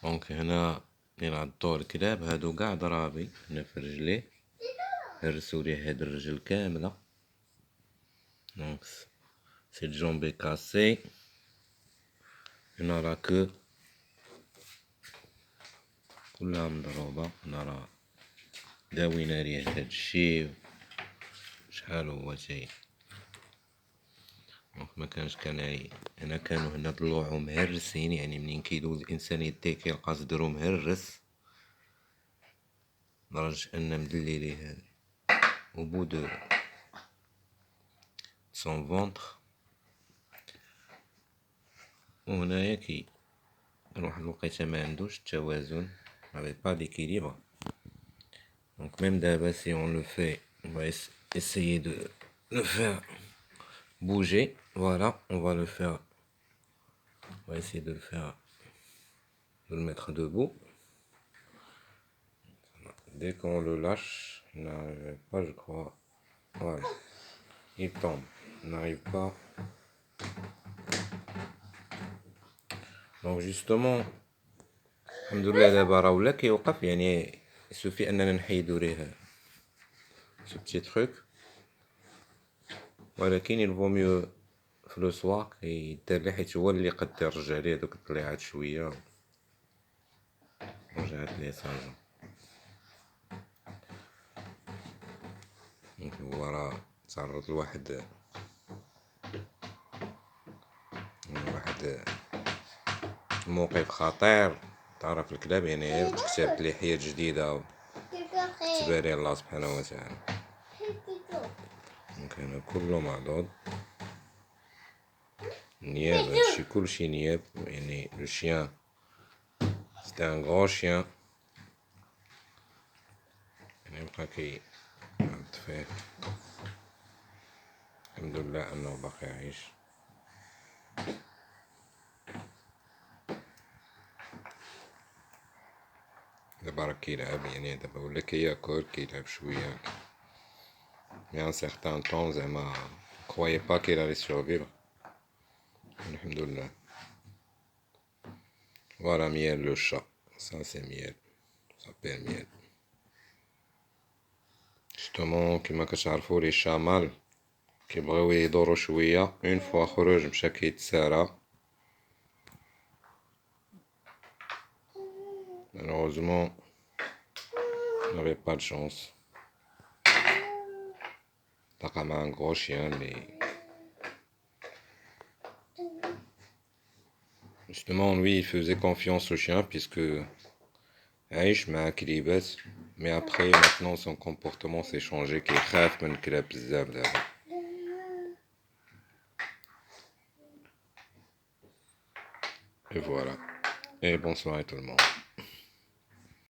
دونك هنا ينعضو الكلاب هادو قاع ضرابي هنا في رجليه، هرسو ليه هاد الرجل كاملة. دونك سي الجومبي كاسي. هنا لا كو كلها مضروبة. هنا راه داوينا ليه هادشي شحال هو جاي. دونك مكانش كان هنا كانو هنا ضلوعو مهرسين، يعني منين كيدوز الانسان يديه كيلقى صدرو مهرس لدرجة ان مدلي ليه او بو دو سون فونتر. وهنايا كي واحد الوقيته ما عندوش التوازن، مافي با ديكيليبر. دونك ميم دابا سي اون لو في on va essayer de le faire bouger. Voilà, on va le faire, on va essayer de le faire, de le mettre debout. Dès qu'on le lâche, il n'arrive pas, je crois. Voilà, il tombe, il n'arrive pas. Donc justement, alhamdoulilah دابا راه ولا كيوقف، يعني يسوفي اننا نحيدو ليه ce petit truc. ولكن il vaut mieux في لو سوا يدار ليه، حيت هو اللي قد يرجع ليه دوك الطليعات شويه، رجعت ليه صافي. دونك هو راه تعرض لواحد موقف خطير. تعرف الكلاب يعني تكتسب لحية جديدة تباري الله سبحانه وتعالى. دونك هنا كله معضوض، نياب، هادشي كلشي نياب. يعني لو شيان سيتي ان غرو شيان، يعني بقى كيعض فيه. الحمد لله انه باقي عايش. دابا راه كيلعب، يعني دابا ولا كياكل كيلعب شويه. مي ان سيغتان طون زعما كرويي با كيل الي سورفيفر. الحمد لله. فوالا ميال لو شا، سا سي ميال، سابيل ميال. جوستومون كيما كتعرفو لي شامال كيبغيو يدورو شويه، اون فوا خرج مشا كيتسارى. malheureusement n'avait pas de chance. تلقى مع un gros chien اللي justement lui il faisait confiance au chien puisque عايش مع كليبات. mais après maintenant son comportement s'est changé كيخاف من الكلاب بزاف دابا. et voilà et bonsoir à tout le monde.